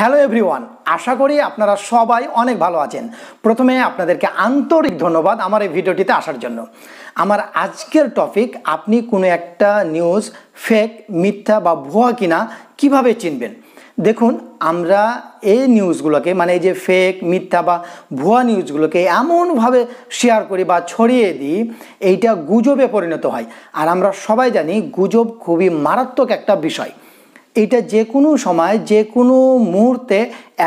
Hello everyone, আশা করি আপনারা সবাই অনেক ভালো আছেন। প্রথমে আপনাদেরকে আন্তরিক ধন্যবাদ আমার এই ভিডিওটিতে আসার জন্য। আমার আজকের টপিক, আপনি কোনো একটা নিউজ ফেক, মিথ্যা বা ভুয়া কিনা কিভাবে চিনবেন। দেখুন, আমরা এই নিউজগুলোকে মানে এই যে ফেক, মিথ্যা বা ভুয়া নিউজগুলোকে এমনভাবে শেয়ার করি বা ছড়িয়ে দিই, এইটা গুজবে পরিণত হয়। আর আমরা সবাই জানি গুজব খুবই মারাত্মক একটা বিষয়। এটা যে কোনো সময়, যে কোনো মুহূর্তে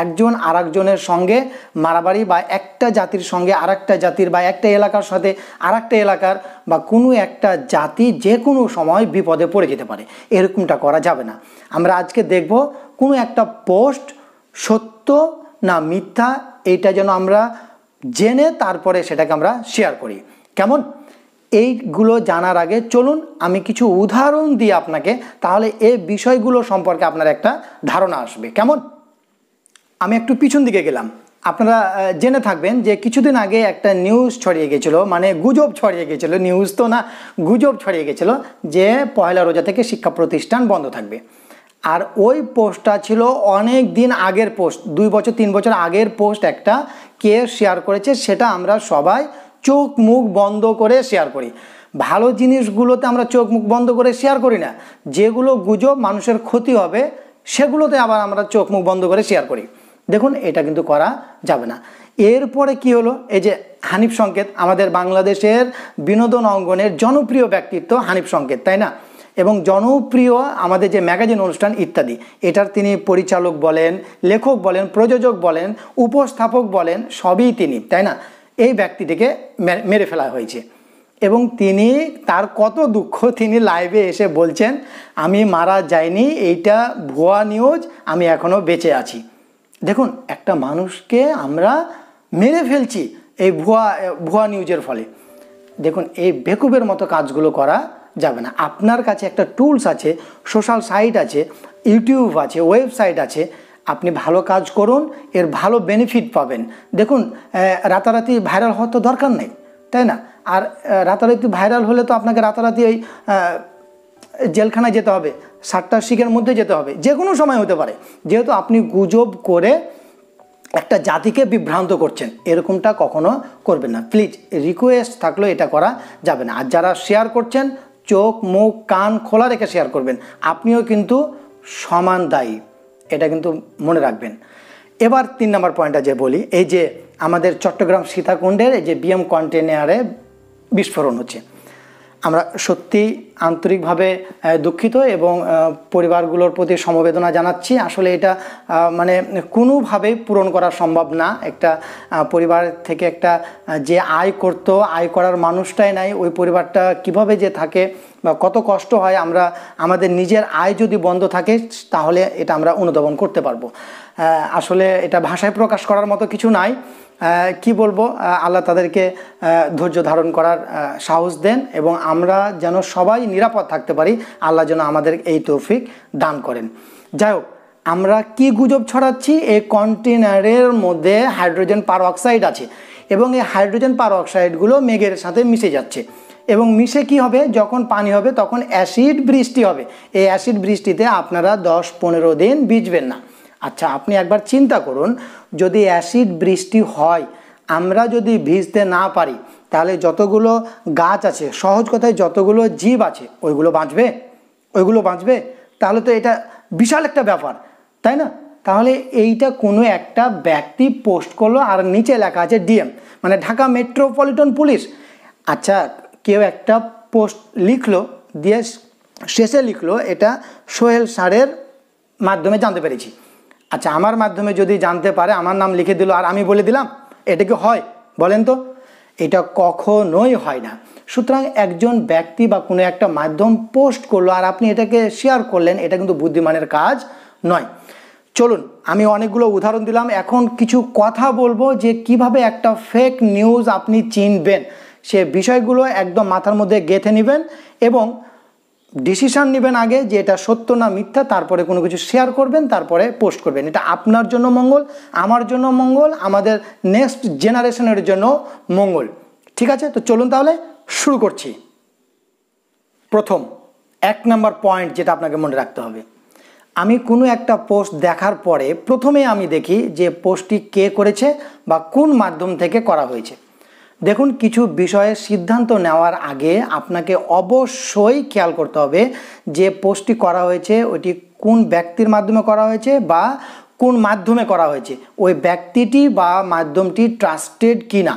একজন আরেকজনের সঙ্গে মারামারি বা একটা জাতির সঙ্গে আরেকটা জাতির বা একটা এলাকার সাথে আরেকটা এলাকার বা কোনো একটা জাতি যে কোনো সময় বিপদে পড়ে যেতে পারে। এরকমটা করা যাবে না। আমরা আজকে দেখব কোনো একটা পোস্ট সত্য না মিথ্যা, এইটা যেন আমরা জেনে তারপরে সেটাকে আমরা শেয়ার করি। কেমন? এইগুলো জানার আগে চলুন আমি কিছু উদাহরণ দিই আপনাকে, তাহলে এই বিষয়গুলো সম্পর্কে আপনার একটা ধারণা আসবে। কেমন? আমি একটু পিছন দিকে গেলাম। আপনারা জেনে থাকবেন যে কিছুদিন আগে একটা নিউজ ছড়িয়ে গেছিলো, মানে গুজব ছড়িয়ে গেছিলো, নিউজ তো না, গুজব ছড়িয়ে গেছিলো যে পয়লা রোজা থেকে শিক্ষা প্রতিষ্ঠান বন্ধ থাকবে। আর ওই পোস্টটা ছিল অনেক দিন আগের পোস্ট, 2 বছর 3 বছর আগের পোস্ট। একটা কে শেয়ার করেছে সেটা আমরা সবাই চোখ মুখ বন্ধ করে শেয়ার করি। ভালো জিনিসগুলোতে আমরা চোখ মুখ বন্ধ করে শেয়ার করি না, যেগুলো গুজব মানুষের ক্ষতি হবে সেগুলোতে আবার আমরা চোখ মুখ বন্ধ করে শেয়ার করি। দেখুন, এটা কিন্তু করা যাবে না। এরপরে কি হলো, এই যে হানিফ সংকেত, আমাদের বাংলাদেশের বিনোদন অঙ্গনের জনপ্রিয় ব্যক্তিত্ব হানিফ সংকেত, তাই না? এবং জনপ্রিয় আমাদের যে ম্যাগাজিন অনুষ্ঠান ইত্যাদি, এটার তিনি পরিচালক বলেন, লেখক বলেন, প্রযোজক বলেন, উপস্থাপক বলেন, সবই তিনি, তাই না? এই ব্যক্তিটিকে মেরে ফেলা হয়েছে এবং তিনি, তার কত দুঃখ, তিনি লাইভে এসে বলছেন আমি মারা যাইনি, এইটা ভুয়া নিউজ, আমি এখনও বেঁচে আছি। দেখুন, একটা মানুষকে আমরা মেরে ফেলছি এই ভুয়া নিউজের ফলে। দেখুন, এই বেকুবের মতো কাজগুলো করা যাবে না। আপনার কাছে একটা টুলস আছে, সোশ্যাল সাইট আছে, ইউটিউব আছে, ওয়েবসাইট আছে, আপনি ভালো কাজ করুন, এর ভালো বেনিফিট পাবেন। দেখুন, রাতারাতি ভাইরাল হওয়ার তো দরকার নেই, তাই না? আর রাতারাতি ভাইরাল হলে তো আপনাকে রাতারাতি ওই জেলখানায় যেতে হবে, 7টা শিখের মধ্যে যেতে হবে, যে কোনো সময় হতে পারে। যেহেতু আপনি গুজব করে একটা জাতিকে বিভ্রান্ত করছেন, এরকমটা কখনো করবেন না। প্লিজ রিকোয়েস্ট থাকলেও এটা করা যাবে না। আর যারা শেয়ার করছেন, চোখ মুখ কান খোলা রেখে শেয়ার করবেন, আপনিও কিন্তু সমান দায়ী, এটা কিন্তু মনে রাখবেন। এবার 3 নম্বর পয়েন্টটা যে বলি, এই যে আমাদের চট্টগ্রাম সীতাকুণ্ডের এই যে বিএম কন্টেনারে বিস্ফোরণ হচ্ছে, আমরা সত্যি আন্তরিকভাবে দুঃখিত এবং পরিবারগুলোর প্রতি সমবেদনা জানাচ্ছি। আসলে এটা মানে কোনোভাবেই পূরণ করা সম্ভব না। একটা পরিবার থেকে একটা যে আয় করতো, আয় করার মানুষটাই নাই, ওই পরিবারটা কিভাবে যে থাকে বা কত কষ্ট হয়, আমরা আমাদের নিজের আয় যদি বন্ধ থাকে তাহলে এটা আমরা অনুধাবন করতে পারবো। আসলে এটা ভাষায় প্রকাশ করার মতো কিছু নাই। কি বলবো, আল্লাহ তাদেরকে ধৈর্য ধারণ করার সাহস দেন এবং আমরা যেন সবাই নিরাপদ থাকতে পারি, আল্লাহ যেন আমাদের এই তৌফিক দান করেন। যাই হোক, আমরা কি গুজব ছড়াচ্ছি, এই কন্টেনারের মধ্যে হাইড্রোজেন পারঅক্সাইড আছে এবং এই হাইড্রোজেন পারঅক্সাইডগুলো মেঘের সাথে মিশে যাচ্ছে এবং মিশে কি হবে, যখন পানি হবে তখন অ্যাসিড বৃষ্টি হবে। এই অ্যাসিড বৃষ্টিতে আপনারা 10-15 দিন ভিজবেন না। আচ্ছা, আপনি একবার চিন্তা করুন, যদি অ্যাসিড বৃষ্টি হয়, আমরা যদি ভিজতে না পারি, তাহলে যতগুলো গাছ আছে, সহজ কথায় যতগুলো জীব আছে, ওইগুলো বাঁচবে? তাহলে তো এটা বিশাল একটা ব্যাপার, তাই না? তাহলে এইটা কোনো একটা ব্যক্তি পোস্ট করলো আর নিচে লেখা আছে ডিএম, মানে ঢাকা মেট্রোপলিটন পুলিশ। আচ্ছা, কেউ একটা পোস্ট লিখলো, দিয়ে শেষে লিখলো এটা সোহেল স্যারের মাধ্যমে জানতে পেরেছি। আচ্ছা, আমার মাধ্যমে যদি জানতে পারে, আমার নাম লিখে দিল আর আমি বলে দিলাম, এটা কি হয় বলেন তো? এটা কখনোই হয় না। সুতরাং একজন ব্যক্তি বা কোনো একটা মাধ্যম পোস্ট করলো আর আপনি এটাকে শেয়ার করলেন, এটা কিন্তু বুদ্ধিমানের কাজ নয়। চলুন, আমি অনেকগুলো উদাহরণ দিলাম, এখন কিছু কথা বলবো যে কিভাবে একটা ফেক নিউজ আপনি চিনবেন। সে বিষয়গুলো একদম মাথার মধ্যে গেঁথে নেবেন এবং ডিসিশান নেবেন আগে যে এটা সত্য না মিথ্যা, তারপরে কোনো কিছু শেয়ার করবেন, তারপরে পোস্ট করবেন। এটা আপনার জন্য মঙ্গল, আমার জন্য মঙ্গল, আমাদের নেক্সট জেনারেশনের জন্য মঙ্গল। ঠিক আছে, তো চলুন তাহলে শুরু করছি। প্রথম 1 নম্বর পয়েন্ট যেটা আপনাকে মনে রাখতে হবে, আমি কোনো একটা পোস্ট দেখার পরে প্রথমে আমি দেখি যে পোস্টটি কে করেছে বা কোন মাধ্যম থেকে করা হয়েছে। দেখুন, কিছু বিষয়ে সিদ্ধান্ত নেওয়ার আগে আপনাকে অবশ্যই খেয়াল করতে হবে যে পোস্টটি করা হয়েছে ওইটি কোন ব্যক্তির মাধ্যমে করা হয়েছে বা কোন মাধ্যমে করা হয়েছে, ওই ব্যক্তিটি বা মাধ্যমটি ট্রাস্টেড কি না,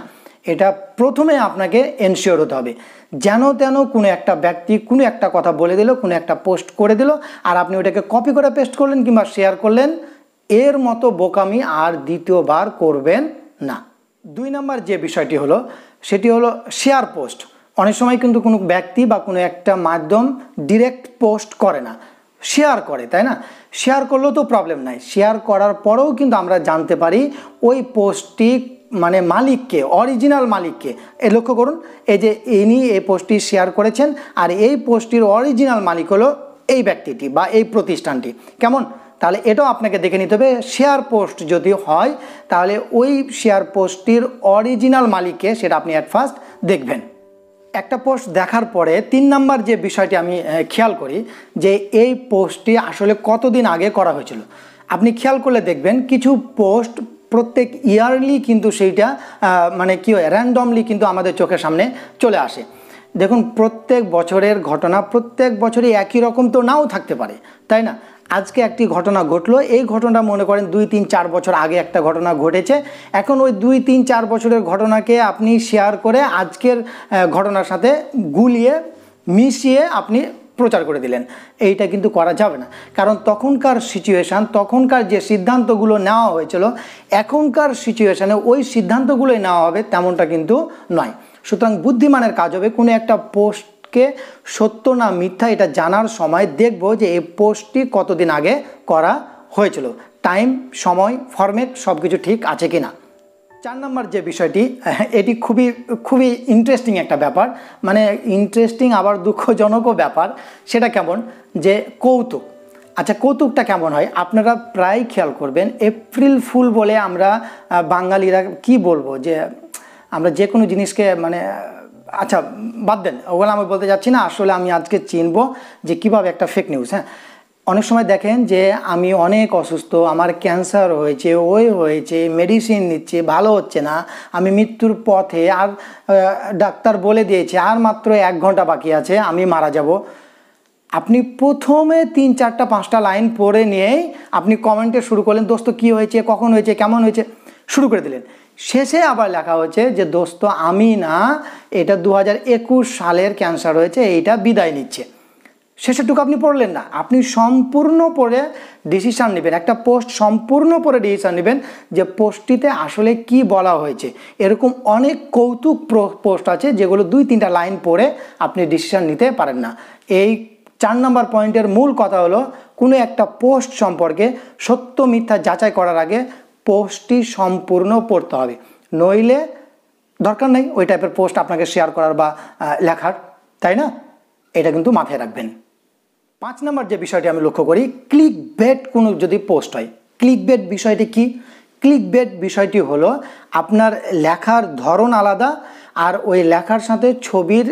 এটা প্রথমে আপনাকে এনশিওর হতে হবে। যেন তেন কোনো একটা ব্যক্তি কোনো একটা কথা বলে দিল, কোনো একটা পোস্ট করে দিল, আর আপনি ওটাকে কপি করে পেস্ট করলেন কিংবা শেয়ার করলেন, এর মতো বোকামি আর দ্বিতীয়বার করবেন না। 2 নম্বর যে বিষয়টি হলো সেটি হলো শেয়ার পোস্ট। অনেক সময় কিন্তু কোনো ব্যক্তি বা কোনো একটা মাধ্যম ডিরেক্ট পোস্ট করে না, শেয়ার করে, তাই না? শেয়ার করলেও তো প্রবলেম নাই, শেয়ার করার পরেও কিন্তু আমরা জানতে পারি ওই পোস্টটি মানে মালিককে, অরিজিনাল মালিককে। এ লক্ষ্য করুন, এই যে ইনি এই পোস্টটি শেয়ার করেছেন আর এই পোস্টটির অরিজিনাল মালিক হলো এই ব্যক্তিটি বা এই প্রতিষ্ঠানটি। কেমন? তাহলে এটাও আপনাকে দেখে নিতে হবে। শেয়ার পোস্ট যদি হয় তাহলে ওই শেয়ার পোস্টটির অরিজিনাল মালিককে সেটা আপনি অ্যাট ফার্স্ট দেখবেন। একটা পোস্ট দেখার পরে 3 নম্বর যে বিষয়টি আমি খেয়াল করি যে এই পোস্টটি আসলে কতদিন আগে করা হয়েছিল। আপনি খেয়াল করলে দেখবেন কিছু পোস্ট প্রত্যেক ইয়ারলি কিন্তু সেইটা মানে কি হয়, র্যান্ডমলি কিন্তু আমাদের চোখের সামনে চলে আসে। দেখুন, প্রত্যেক বছরের ঘটনা প্রত্যেক বছরই একই রকম তো নাও থাকতে পারে, তাই না? আজকে একটি ঘটনা ঘটলো, এই ঘটনা মনে করেন 2, 3, 4 বছর আগে একটা ঘটনা ঘটেছে। এখন ওই 2, 3, 4 বছরের ঘটনাকে আপনি শেয়ার করে আজকের ঘটনার সাথে গুলিয়ে মিশিয়ে আপনি প্রচার করে দিলেন, এইটা কিন্তু করা যাবে না। কারণ তখনকার সিচুয়েশান, তখনকার যে সিদ্ধান্তগুলো নেওয়া হয়েছিল এখনকার সিচুয়েশানে ওই সিদ্ধান্তগুলোই নেওয়া হবে তেমনটা কিন্তু নয়। সুতরাং বুদ্ধিমানের কাজ হবে কোনো একটা পোস্টকে সত্য না মিথ্যা এটা জানার সময় দেখব যে এই পোস্টটি কতদিন আগে করা হয়েছিল, টাইম, সময়, ফরম্যাট সব কিছু ঠিক আছে কি না। 4 নম্বর যে বিষয়টি, এটি খুবই ইন্টারেস্টিং একটা ব্যাপার, মানে ইন্টারেস্টিং আবার দুঃখজনকও ব্যাপার। সেটা কেমন, যে কৌতুক। আচ্ছা, কৌতুকটা কেমন হয় আপনারা প্রায় খেয়াল করবেন। এপ্রিল ফুল বলে আমরা বাঙালিরা কি বলবো, যে আমরা যে কোনো জিনিসকে মানে আচ্ছা বাদ দেন, ওগুলো আমি বলতে যাচ্ছি না। আসলে আমি আজকে চিনবো যে কীভাবে একটা ফেক নিউজ। হ্যাঁ, অনেক সময় দেখেন যে আমি অনেক অসুস্থ, আমার ক্যান্সার হয়েছে, ওই হয়েছে, মেডিসিন নিচ্ছে, ভালো হচ্ছে না, আমি মৃত্যুর পথে, আর ডাক্তার বলে দিয়েছে আর মাত্র 1 ঘন্টা বাকি আছে, আমি মারা যাব। আপনি প্রথমে 3, 4, 5টা লাইন পড়ে নিয়েই আপনি কমেন্টে শুরু করলেন, দোস্ত কী হয়েছে, কখন হয়েছে, কেমন হয়েছে, শুরু করে দিলেন। শেষে আবার লেখা হয়েছে যে দোস্ত আমি না, এটা 2021 সালের ক্যান্সার হয়েছে, এইটা বিদায় নিচ্ছে। শেষেরটুকু আপনি পড়লেন না, আপনি সম্পূর্ণ পড়ে ডিসিশান নেবেন। একটা পোস্ট সম্পূর্ণ পড়ে ডিসিশান নেবেন যে পোস্টটিতে আসলে কি বলা হয়েছে। এরকম অনেক কৌতুক পোস্ট আছে যেগুলো 2-3টা লাইন পড়ে আপনি ডিসিশান নিতে পারেন না। এই 4 নম্বর পয়েন্টের মূল কথা হলো কোনো একটা পোস্ট সম্পর্কে সত্য মিথ্যা যাচাই করার আগে পোস্টটি সম্পূর্ণ পড়তে হবে, নইলে দরকার নেই ওই টাইপের পোস্ট আপনাকে শেয়ার করার বা লেখার, তাই না? এটা কিন্তু মাথায় রাখবেন। 5 নম্বর যে বিষয়টি আমি লক্ষ্য করি, ক্লিক বেট কোনো যদি পোস্ট হয়। ক্লিক বেট বিষয়টি কি? ক্লিক বেট বিষয়টি হলো আপনার লেখার ধরন আলাদা আর ওই লেখার সাথে ছবির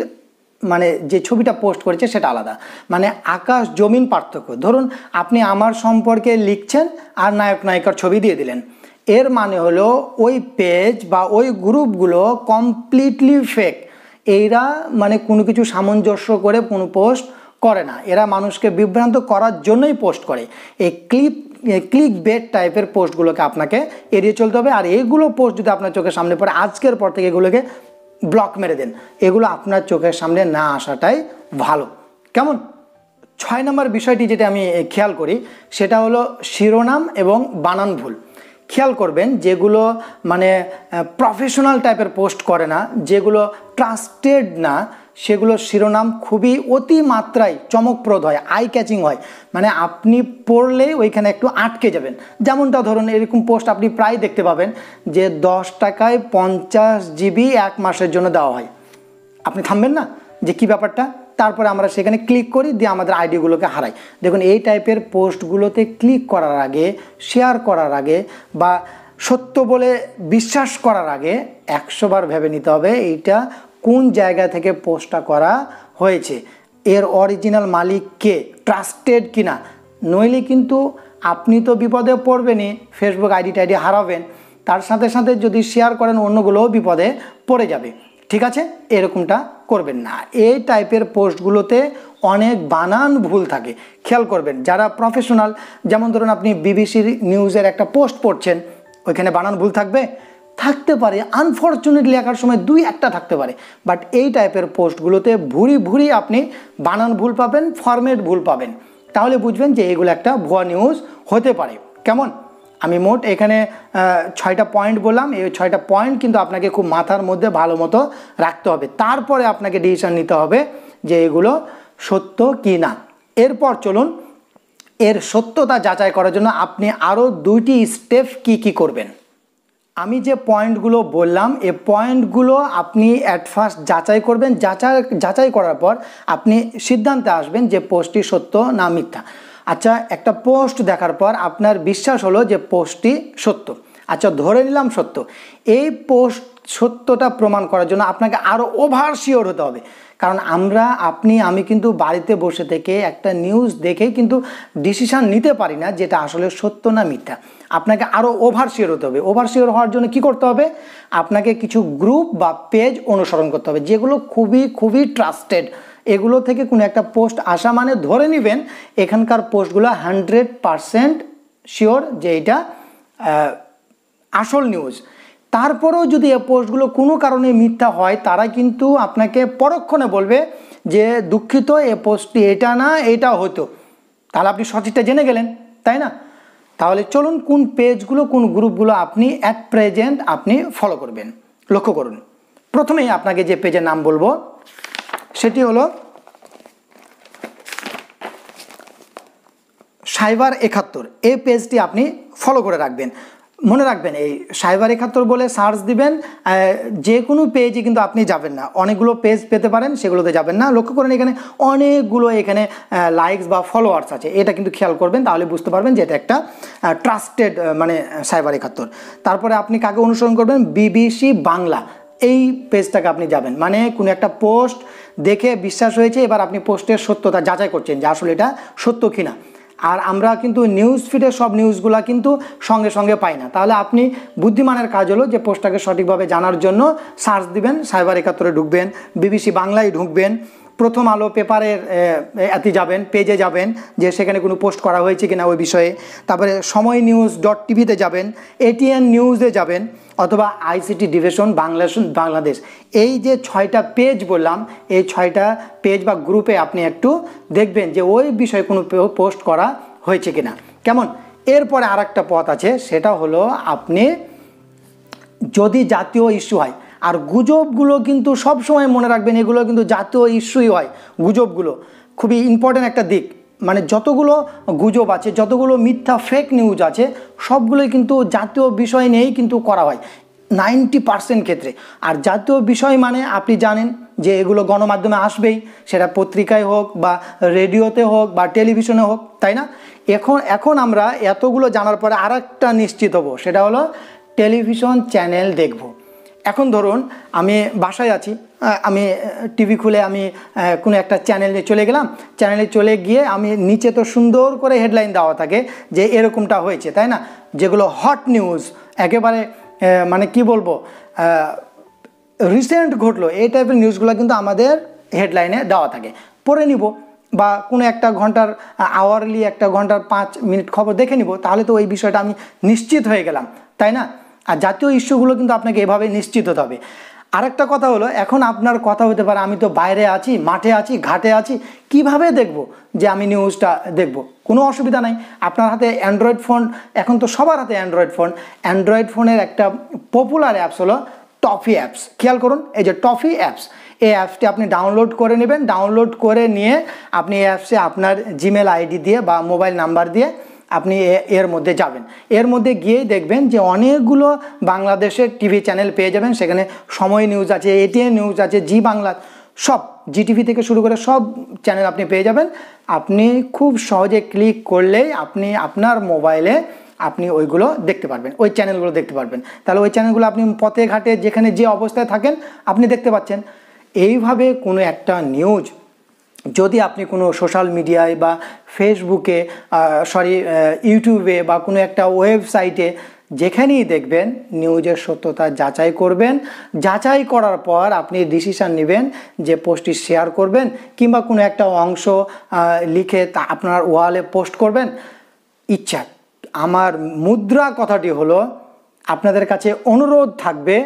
মানে যে ছবিটা পোস্ট করেছে সেটা আলাদা, মানে আকাশ জমিন পার্থক্য। ধরুন আপনি আমার সম্পর্কে লিখছেন আর নায়ক নায়িকার ছবি দিয়ে দিলেন, এর মানে হলো ওই পেজ বা ওই গ্রুপগুলো কমপ্লিটলি ফেক। এরা মানে কোনো কিছু সামঞ্জস্য করে কোনো পোস্ট করে না, এরা মানুষকে বিভ্রান্ত করার জন্যই পোস্ট করে। এই ক্লিক বেট টাইপের পোস্টগুলোকে আপনাকে এড়িয়ে চলতে হবে। আর এইগুলো পোস্ট যদি আপনার চোখের সামনে পড়ে, আজকের পর থেকে এগুলোকে ব্লক মেরে দেন, এগুলো আপনার চোখের সামনে না আসাটাই ভালো। কেমন? 6 নম্বর বিষয়টি যেটা আমি খেয়াল করি সেটা হলো শিরোনাম এবং বানান ভুল। খেয়াল করবেন যেগুলো মানে প্রফেশনাল টাইপের পোস্ট করে না, যেগুলো ট্রাস্টেড না, সেগুলো শিরোনাম খুবই অতিমাত্রায় চমকপ্রদ হয়, আই ক্যাচিং হয়, মানে আপনি পড়লেই ওইখানে একটু আটকে যাবেন। যেমনটা ধরুন এরকম পোস্ট আপনি প্রায় দেখতে পাবেন যে 10 টাকায় 50 GB 1 মাসের জন্য দেওয়া হয়। আপনি থামবেন না যে কি ব্যাপারটা, তারপরে আমরা সেখানে ক্লিক করি, দিয়ে আমাদের আইডিগুলোকে হারাই। দেখুন এই টাইপের পোস্টগুলোতে ক্লিক করার আগে, শেয়ার করার আগে বা সত্য বলে বিশ্বাস করার আগে 100 বার ভেবে নিতে হবে এইটা কোন জায়গা থেকে পোস্টটা করা হয়েছে, এর অরিজিনাল মালিক কে, ট্রাস্টেড কিনা, নইলে কিন্তু আপনি তো বিপদে পড়বেনই, ফেসবুক আইডি টাইডি হারাবেন, তার সাথে সাথে যদি শেয়ার করেন অন্যগুলোও বিপদে পড়ে যাবে। ঠিক আছে, এরকমটা করবেন না। এই টাইপের পোস্টগুলোতে অনেক বানান ভুল থাকে, খেয়াল করবেন। যারা প্রফেশনাল, যেমন ধরুন আপনি বিবিসি নিউজের একটা পোস্ট পড়ছেন, ওইখানে বানান ভুল থাকতে পারে, আনফর্চুনেটলি লেখার সময় 2-1টা থাকতে পারে, বাট এই টাইপের পোস্টগুলোতে ভুরি আপনি বানান ভুল পাবেন, ফরম্যাট ভুল পাবেন, তাহলে বুঝবেন যে এগুলো একটা ভুয়া নিউজ হতে পারে। কেমন? আমি মোট এখানে 6টা পয়েন্ট বললাম। এই 6টা পয়েন্ট কিন্তু আপনাকে খুব মাথার মধ্যে ভালো মতো রাখতে হবে, তারপরে আপনাকে ডিসিশন নিতে হবে যে এগুলো সত্য কি না। এরপর চলুন, এর সত্যতা যাচাই করার জন্য আপনি আরও 2টি স্টেপ কি করবেন। আমি যে পয়েন্টগুলো বললাম, এই পয়েন্টগুলো আপনি অ্যাট ফার্স্ট যাচাই করবেন। যাচাই করার পর আপনি সিদ্ধান্তে আসবেন যে পোস্টটি সত্য না মিথ্যা। আচ্ছা, একটা পোস্ট দেখার পর আপনার বিশ্বাস হলো যে পোস্টটি সত্য, আচ্ছা ধরে নিলাম সত্য। এই পোস্ট সত্যটা প্রমাণ করার জন্য আপনাকে আরও ওভার শিওর হতে হবে, কারণ আমি কিন্তু বাড়িতে বসে থেকে একটা নিউজ দেখেই কিন্তু ডিসিশান নিতে পারি না যেটা আসলে সত্য না মিথ্যা। আপনাকে আরও ওভার শিওর হতে হবে। ওভার শিওর হওয়ার জন্য কি করতে হবে? আপনাকে কিছু গ্রুপ বা পেজ অনুসরণ করতে হবে যেগুলো খুবই ট্রাস্টেড। এগুলো থেকে কোনো একটা পোস্ট আসা মানে ধরে নেবেন এখানকার পোস্টগুলো 100% শিওর যে এটা আসল নিউজ। তারপরেও যদি এই পোস্টগুলো কোনো কারণে মিথ্যা হয়, তারা কিন্তু আপনাকে পরক্ষণে বলবে যে দুঃখিত, এই পোস্টটি এটা না, এটা হতো। তাহলে আপনি সঠিকটা জেনে গেলেন, তাই না? তাহলে চলুন কোন পেজগুলো, কোন গ্রুপগুলো আপনি অ্যাট প্রেজেন্ট আপনি ফলো করবেন, লক্ষ্য করুন। প্রথমেই আপনাকে যে পেজের নাম বলবো সেটি হলো সাইবার 71। এই পেজটি আপনি ফলো করে রাখবেন। মনে রাখবেন, এই সাইবার 71 বলে সার্চ দিবেন, যে কোনো পেজে কিন্তু আপনি যাবেন না, অনেকগুলো পেজ পেতে পারেন, সেগুলোতে যাবেন না। লক্ষ্য করেন এখানে অনেকগুলো এখানে লাইকস বা ফলোয়ার্স আছে, এটা কিন্তু খেয়াল করবেন, তাহলে বুঝতে পারবেন যে এটা একটা ট্রাস্টেড মানে সাইবার 71। তারপরে আপনি কাকে অনুসরণ করবেন? বিবিসি বাংলা, এই পেজটাকে আপনি যাবেন। মানে কোনো একটা পোস্ট দেখে বিশ্বাস হয়েছে, এবার আপনি পোস্টের সত্যতা যাচাই করছেন যে আসলে এটা সত্য কিনা। আর আমরা কিন্তু নিউজ ফিডে সব নিউজগুলো কিন্তু সঙ্গে সঙ্গে পাই না। তাহলে আপনি বুদ্ধিমানের কাজ হলো যে পোস্টটাকে সঠিকভাবে জানার জন্য সার্চ দিবেন, সাইবার 71-এ ঢুকবেন, বিবিসি বাংলায় ঢুকবেন, প্রথম আলো পেপারের এতে যাবেন, পেজে যাবেন যে সেখানে কোনো পোস্ট করা হয়েছে কিনা ওই বিষয়ে। তারপরে সময় নিউজ.টিভিতে যাবেন, এটিএন নিউজে যাবেন, অথবা আইসিটি ডিভিশন বাংলাদেশ। এই যে 6টা পেজ বললাম, এই 6টা পেজ বা গ্রুপে আপনি একটু দেখবেন যে ওই বিষয়ে কোনো পোস্ট করা হয়েছে কিনা। কেমন? এরপরে আর একটা পথ আছে, সেটা হলো আপনি যদি জাতীয় ইস্যু হয়, আর গুজবগুলো কিন্তু সবসময় মনে রাখবেন এগুলো কিন্তু জাতীয় ইস্যুই হয়। গুজবগুলো খুবই ইম্পর্টেন্ট একটা দিক, মানে যতগুলো গুজব আছে, যতগুলো মিথ্যা ফেক নিউজ আছে, সবগুলোই কিন্তু জাতীয় বিষয় নিয়েই কিন্তু করা হয় 90% ক্ষেত্রে। আর জাতীয় বিষয় মানে আপনি জানেন যে এগুলো গণমাধ্যমে আসবেই, সেটা পত্রিকায় হোক বা রেডিওতে হোক বা টেলিভিশনে হোক, তাই না? এখন আমরা এতগুলো জানার পরে আর একটা নিশ্চিত হব, সেটা হলো টেলিভিশন চ্যানেল দেখব। এখন ধরুন আমি বাসায় আছি, আমি টিভি খুলে আমি কোনো একটা চ্যানেলে চলে গেলাম, চ্যানেলে চলে গিয়ে আমি নিচে তো সুন্দর করে হেডলাইন দেওয়া থাকে যে এরকমটা হয়েছে, তাই না? যেগুলো হট নিউজ, একেবারে মানে কি বলবো, রিসেন্ট ঘটলো, এই টাইপের নিউজগুলো কিন্তু আমাদের হেডলাইনে দেওয়া থাকে, পড়ে নিব। বা কোনো একটা ঘন্টার আওয়ারলি একটা ঘন্টার 5 মিনিট খবর দেখে নিব, তাহলে তো ওই বিষয়টা আমি নিশ্চিত হয়ে গেলাম, তাই না? আর জাতীয় ইস্যুগুলো কিন্তু আপনাকে এভাবে নিশ্চিত হতে হবে। আরেকটা কথা হলো, এখন আপনার কথা হতে পারে আমি তো বাইরে আছি, মাঠে আছি, ঘাটে আছি, কিভাবে দেখব যে আমি নিউজটা দেখব? কোনো অসুবিধা নাই, আপনার হাতে অ্যান্ড্রয়েড ফোন, এখন তো সবার হাতে অ্যান্ড্রয়েড ফোনের একটা পপুলার অ্যাপস হলো টফি অ্যাপস। খেয়াল করুন, এই যে টফি অ্যাপস, এই অ্যাপসটি আপনি ডাউনলোড করে নেবেন। ডাউনলোড করে নিয়ে আপনি এই অ্যাপসে আপনার জিমেল আইডি দিয়ে বা মোবাইল নাম্বার দিয়ে আপনি এর মধ্যে যাবেন। এর মধ্যে গিয়েই দেখবেন যে অনেকগুলো বাংলাদেশের টিভি চ্যানেল পেয়ে যাবেন। সেখানে সময় নিউজ আছে, এটিএন নিউজ আছে, জি বাংলা, সব জিটিভি থেকে শুরু করে সব চ্যানেল আপনি পেয়ে যাবেন। আপনি খুব সহজে ক্লিক করলেই আপনি আপনার মোবাইলে আপনি ওইগুলো দেখতে পারবেন, ওই চ্যানেলগুলো দেখতে পারবেন। তাহলে ওই চ্যানেলগুলো আপনি পথে ঘাটে যেখানে যে অবস্থায় থাকেন আপনি দেখতে পাচ্ছেন। এইভাবে কোনো একটা নিউজ যদি আপনি কোনো সোশ্যাল মিডিয়ায় বা ফেসবুকে ইউটিউবে বা কোনো একটা ওয়েবসাইটে যেখানেই দেখবেন নিউজের সত্যতা যাচাই করবেন। যাচাই করার পর আপনি ডিসিশান নেবেন যে পোস্টটি শেয়ার করবেন কিংবা কোনো একটা অংশ লিখে তা আপনার ওয়ালে পোস্ট করবেন। ইচ্ছা আমার মুদ্রা কথাটি হলো আপনাদের কাছে অনুরোধ থাকবে,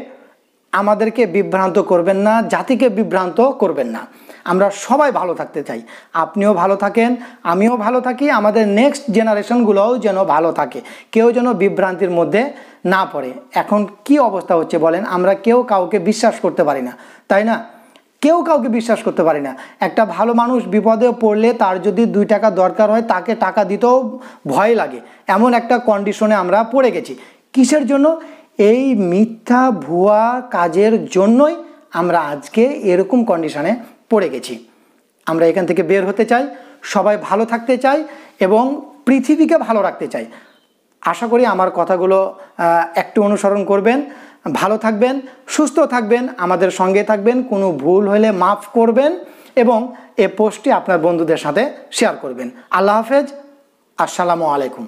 আমাদেরকে বিভ্রান্ত করবেন না, জাতিকে বিভ্রান্ত করবেন না। আমরা সবাই ভালো থাকতে চাই, আপনিও ভালো থাকেন, আমিও ভালো থাকি, আমাদের নেক্সট জেনারেশনগুলোও যেন ভালো থাকে, কেউ যেন বিভ্রান্তির মধ্যে না পড়ে। এখন কি অবস্থা হচ্ছে বলেন, আমরা কেউ কাউকে বিশ্বাস করতে পারি না, তাই না? কেউ কাউকে বিশ্বাস করতে পারি না। একটা ভালো মানুষ বিপদে পড়লে তার যদি 2 টাকা দরকার হয় তাকে টাকা দিতেও ভয় লাগে, এমন একটা কন্ডিশনে আমরা পড়ে গেছি। কিসের জন্য? এই মিথ্যা ভুয়া কাজের জন্যই আমরা আজকে এরকম কন্ডিশনে পড়ে গেছি। আমরা এখান থেকে বের হতে চাই, সবাই ভালো থাকতে চাই এবং পৃথিবীকে ভালো রাখতে চাই। আশা করি আমার কথাগুলো একটু অনুসরণ করবেন, ভালো থাকবেন, সুস্থ থাকবেন, আমাদের সঙ্গে থাকবেন। কোনো ভুল হলে মাফ করবেন এবং এই পোস্টটি আপনার বন্ধুদের সাথে শেয়ার করবেন। আল্লাহ হাফেজ, আসসালামু আলাইকুম।